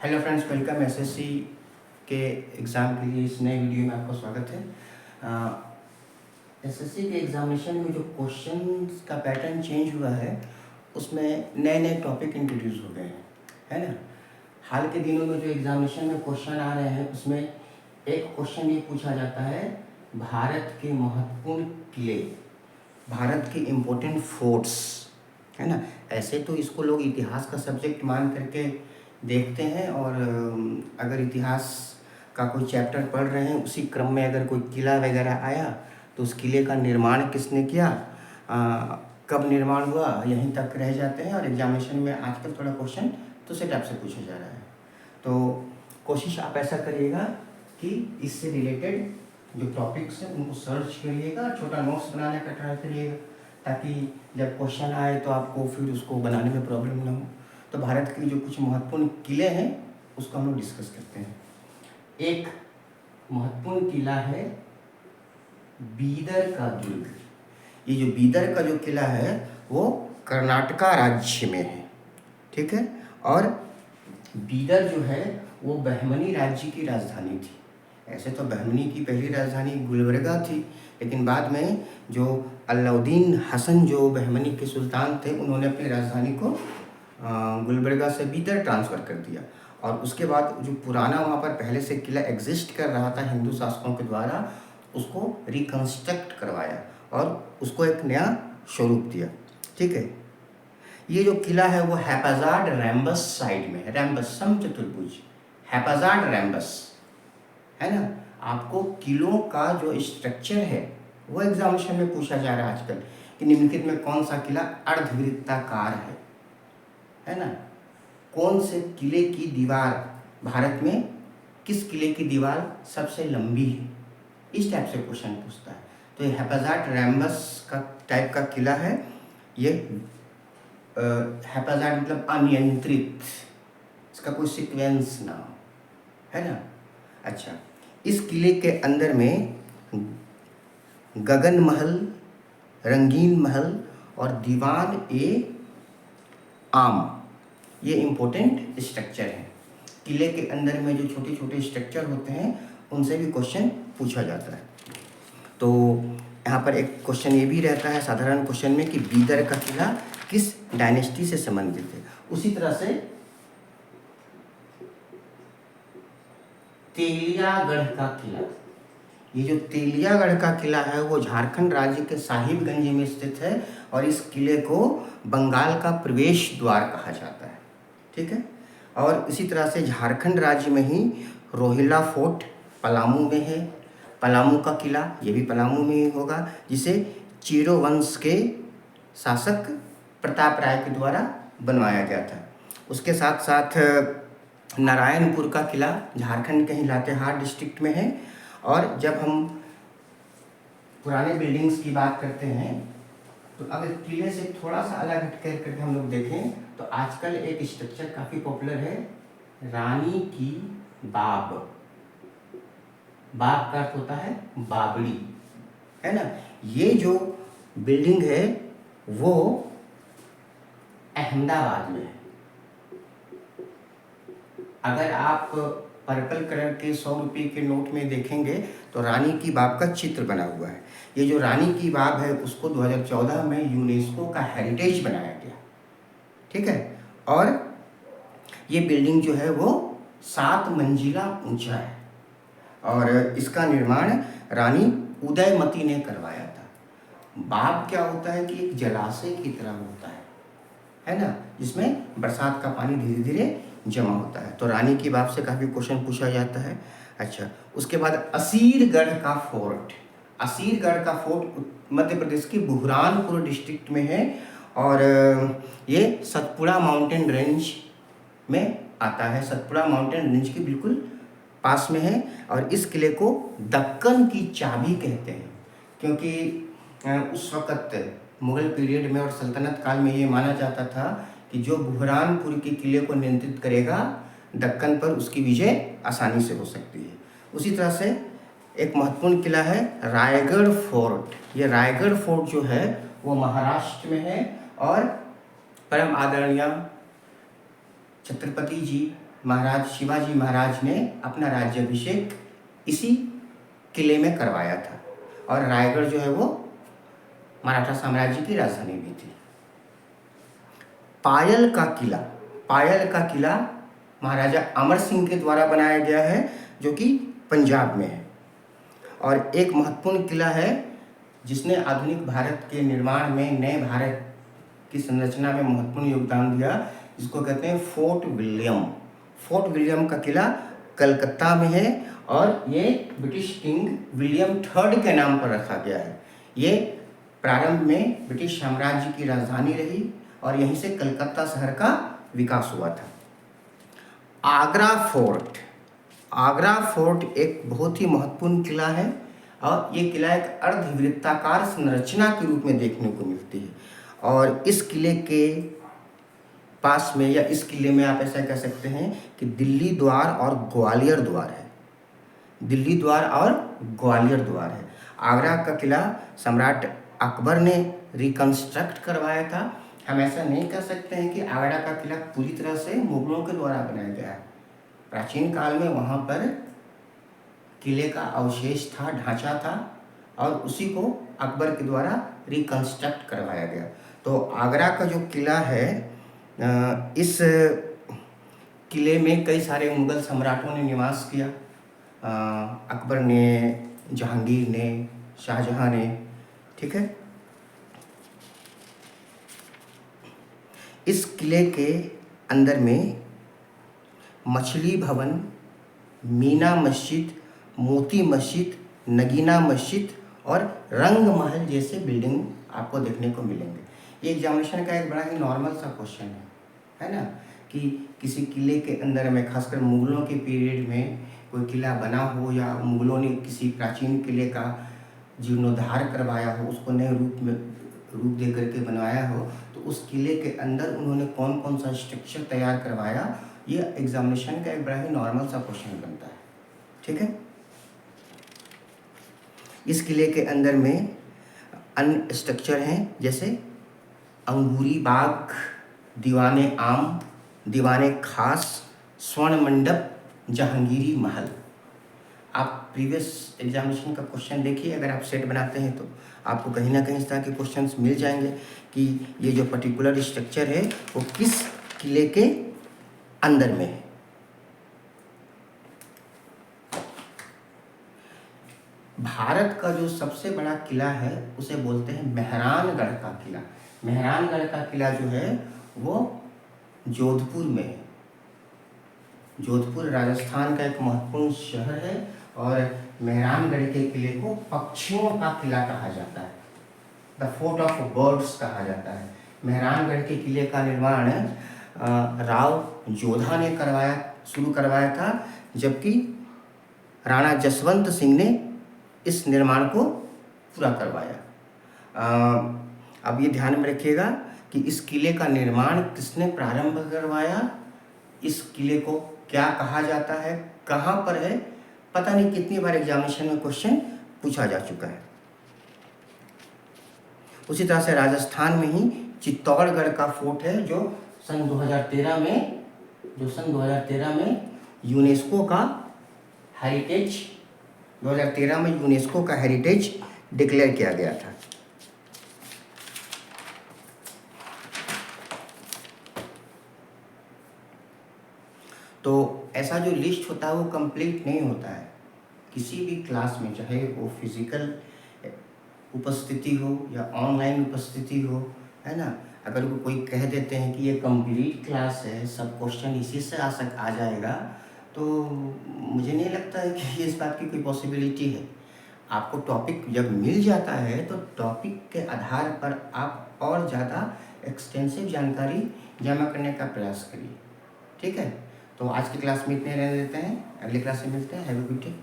Hello friends, welcome SSC के exam के लिए इस नए वीडियो में आपका स्वागत है। एसएससी के एग्जामिनेशन में जो क्वेश्चन का पैटर्न चेंज हुआ है उसमें नए नए टॉपिक इंट्रोड्यूस हो गए हैं, है ना। हाल के दिनों में जो एग्जामिनेशन में क्वेश्चन आ रहे हैं उसमें एक क्वेश्चन ये पूछा जाता है, भारत के महत्वपूर्ण किले, भारत के इम्पोर्टेंट फोर्ट्स, है ना। ऐसे तो इसको लोग इतिहास का सब्जेक्ट मान करके देखते हैं और अगर इतिहास का कोई चैप्टर पढ़ रहे हैं उसी क्रम में अगर कोई किला वगैरह आया तो उस किले का निर्माण किसने किया, कब निर्माण हुआ, यहीं तक रह जाते हैं। और एग्जामिनेशन में आजकल थोड़ा क्वेश्चन तो सेट आपसे पूछा जा रहा है, तो कोशिश आप ऐसा करिएगा कि इससे रिलेटेड जो टॉपिक्स हैं उनको सर्च करिएगा, छोटा नोट्स बनाने का ट्राई करिएगा ताकि जब क्वेश्चन आए तो आपको फिर उसको बनाने में प्रॉब्लम ना हो। तो भारत के जो कुछ महत्वपूर्ण किले हैं उसको हम लोग डिस्कस करते हैं। एक महत्वपूर्ण किला है बीदर का दुर्ग। ये जो बीदर का जो किला है वो कर्नाटका राज्य में है, ठीक है। और बीदर जो है वो बहमनी राज्य की राजधानी थी। ऐसे तो बहमनी की पहली राजधानी गुलबर्गा थी, लेकिन बाद में जो अलाउद्दीन हसन जो बहमनी के सुल्तान थे उन्होंने अपनी राजधानी को गुलबर्गा से बीदर ट्रांसफ़र कर दिया। और उसके बाद जो पुराना वहाँ पर पहले से किला एग्जिस्ट कर रहा था हिंदू शासकों के द्वारा, उसको रिकंस्ट्रक्ट करवाया और उसको एक नया स्वरूप दिया, ठीक है। ये जो किला है वो हैपाजार्ड रैम्बस साइड में है, रैम्बस समचतुर्भुज, हैपाजार्ड रैम्बस, है ना। आपको किलों का जो स्ट्रक्चर है वो एग्जामिनेशन में पूछा जा रहा है आजकल कि निम्नलिखित में कौन सा किला अर्धवृत्ताकार है ना। कौन से किले की दीवार, भारत में किस किले की दीवार सबसे लंबी है, इस टाइप से क्वेश्चन पूछता है। तो ये हैपाजार्ड रैम्बस का टाइप का किला है। ये हैपाजार्ड मतलब अनियंत्रित, इसका कोई सीक्वेंस ना हो, है ना। अच्छा, इस किले के अंदर में गगन महल, रंगीन महल और दीवान ए आम, ये इम्पोर्टेंट स्ट्रक्चर हैं। किले के अंदर में जो छोटे छोटे स्ट्रक्चर होते हैं उनसे भी क्वेश्चन पूछा जाता है। तो यहाँ पर एक क्वेश्चन ये भी रहता है साधारण क्वेश्चन में कि बीदर का किला किस डायनेस्टी से संबंधित है। उसी तरह से तेलियागढ़ का किला, ये जो तेलियागढ़ का किला है वो झारखंड राज्य के साहिबगंज में स्थित है और इस किले को बंगाल का प्रवेश द्वार कहा जाता है, ठीक है। और इसी तरह से झारखंड राज्य में ही रोहिला फोर्ट पलामू में है, पलामू का किला ये भी पलामू में ही होगा, जिसे चीरो वंश के शासक प्रताप राय के द्वारा बनवाया गया था। उसके साथ साथ नारायणपुर का किला झारखंड के ही लातेहार डिस्ट्रिक्ट में है। और जब हम पुराने बिल्डिंग्स की बात करते हैं तो अगर किले से थोड़ा सा अलग हट करके हम लोग देखें तो आजकल एक स्ट्रक्चर काफ़ी पॉपुलर है, रानी की बाब। बाब का अर्थ होता है बावड़ी, है ना। ये जो बिल्डिंग है वो अहमदाबाद में है। अगर आप पर्पल कलर के 100 रुपये के नोट में देखेंगे तो रानी की बाब का चित्र बना हुआ है। ये जो रानी की बाब है उसको 2014 में यूनेस्को का हेरिटेज बनाया गया, ठीक है। और ये बिल्डिंग जो है वो 7 मंजिला ऊंचा है और इसका निर्माण रानी उदयमती ने करवाया था। बाब क्या होता है कि एक जलाशय की तरह होता है ना, जिसमें बरसात का पानी धीरे धीरे जमा होता है। तो रानी की बाब से काफ़ी क्वेश्चन पूछा जाता है। अच्छा, उसके बाद असीरगढ़ का फोर्ट, असीरगढ़ का फोर्ट मध्य प्रदेश के बुरहानपुर डिस्ट्रिक्ट में है और ये सतपुड़ा माउंटेन रेंज में आता है, सतपुड़ा माउंटेन रेंज के बिल्कुल पास में है। और इस किले को दक्कन की चाबी कहते हैं क्योंकि उस वक़्त मुग़ल पीरियड में और सल्तनत काल में ये माना जाता था कि जो बुरहानपुर के किले को नियंत्रित करेगा दक्कन पर, उसकी विजय आसानी से हो सकती है। उसी तरह से एक महत्वपूर्ण किला है रायगढ़ फोर्ट। ये रायगढ़ फोर्ट जो है वो महाराष्ट्र में है और परम आदरणीय छत्रपति जी महाराज शिवाजी महाराज ने अपना राज्याभिषेक इसी किले में करवाया था, और रायगढ़ जो है वो मराठा साम्राज्य की राजधानी भी थी। पायल का किला महाराजा अमर सिंह के द्वारा बनाया गया है, जो कि पंजाब में है। और एक महत्वपूर्ण किला है जिसने आधुनिक भारत के निर्माण में, नए भारत की संरचना में महत्वपूर्ण योगदान दिया, जिसको कहते हैं फोर्ट विलियम। फोर्ट विलियम का किला कलकत्ता में है, और ये ब्रिटिश किंग विलियम थर्ड के नाम पर रखा गया है। ये प्रारंभ में ब्रिटिश साम्राज्य की राजधानी रही, और यहीं से कलकत्ता शहर का विकास हुआ था। आगरा फोर्ट एक बहुत ही महत्वपूर्ण किला है, और ये किला एक अर्धवृत्ताकार संरचना के रूप में देखने को मिलती है। और इस किले के पास में, या इस किले में आप ऐसा कह सकते हैं कि दिल्ली द्वार और ग्वालियर द्वार है। दिल्ली द्वार और ग्वालियर द्वार है। आगरा का किला सम्राट अकबर ने रिकंस्ट्रक्ट करवाया था। हम ऐसा नहीं कह सकते हैं कि आगरा का किला पूरी तरह से मुगलों के द्वारा बनाया गया है। प्राचीन काल में वहाँ पर किले का अवशेष था, ढांचा था, और उसी को अकबर के द्वारा रिकंस्ट्रक्ट करवाया गया। तो आगरा का जो किला है, इस किले में कई सारे मुगल सम्राटों ने निवास किया। अकबर ने, जहांगीर ने, शाहजहां ने, ठीक है। इस किले के अंदर में मछली भवन, मीना मस्जिद, मोती मस्जिद, नगीना मस्जिद और रंग महल जैसे बिल्डिंग आपको देखने को मिलेंगे। ये एग्जामिनेशन का एक बड़ा ही नॉर्मल सा क्वेश्चन है ना, कि किसी किले के अंदर में, खासकर मुगलों के पीरियड में कोई किला बना हो, या मुगलों ने किसी प्राचीन किले का जीर्णोद्धार करवाया हो, उसको नए रूप दे करके बनवाया हो, तो उस किले के अंदर उन्होंने कौन कौन सा स्ट्रक्चर तैयार करवाया, ये एग्जामिनेशन का एक बड़ा ही नॉर्मल सा क्वेश्चन बनता है, ठीक है। इस किले के अंदर में अन्य स्ट्रक्चर हैं, जैसे अंगूरी बाग, दीवाने आम, दीवाने खास, स्वर्ण मंडप, जहांगीरी महल। आप प्रीवियस एग्जामिनेशन का क्वेश्चन देखिए, अगर आप सेट बनाते हैं तो आपको कहीं ना कहीं इस तरह के क्वेश्चंस मिल जाएंगे कि ये जो पर्टिकुलर स्ट्रक्चर है वो किस किले के अंदर में है। भारत का जो सबसे बड़ा किला है उसे बोलते हैं मेहरानगढ़ का किला। मेहरानगढ़ का किला जो है वो जोधपुर में है। जोधपुर राजस्थान का एक महत्वपूर्ण शहर है, और मेहरानगढ़ के किले को पक्षियों का किला कहा जाता है, द फोर्ट ऑफ बर्ड्स कहा जाता है। मेहरानगढ़ के किले का निर्माण राव जोधा ने शुरू करवाया था, जबकि राणा जसवंत सिंह ने इस निर्माण को पूरा करवाया। अब ये ध्यान में रखिएगा कि इस किले का निर्माण किसने प्रारंभ करवाया, इस किले को क्या कहा जाता है, कहाँ पर है, पता नहीं कितनी बार एग्जामिनेशन में क्वेश्चन पूछा जा चुका है। उसी तरह से राजस्थान में ही चित्तौड़गढ़ का फोर्ट है, जो सन 2013 में यूनेस्को का हेरिटेज 2013 में यूनेस्को का हेरिटेज डिक्लेयर किया गया था। तो ऐसा जो लिस्ट होता है वो कंप्लीट नहीं होता है किसी भी क्लास में, चाहे वो फिजिकल उपस्थिति हो या ऑनलाइन उपस्थिति हो, है ना। अगर वो कोई कह देते हैं कि ये कंप्लीट क्लास है, सब क्वेश्चन इसी से आ जाएगा, तो मुझे नहीं लगता है कि इस बात की कोई पॉसिबिलिटी है। आपको टॉपिक जब मिल जाता है तो टॉपिक के आधार पर आप और ज़्यादा एक्सटेंसिव जानकारी जमा करने का प्रयास करिए, ठीक है। तो आज की क्लास में इतने रहने देते हैं, अगली क्लास में मिलते हैं। Have a good day.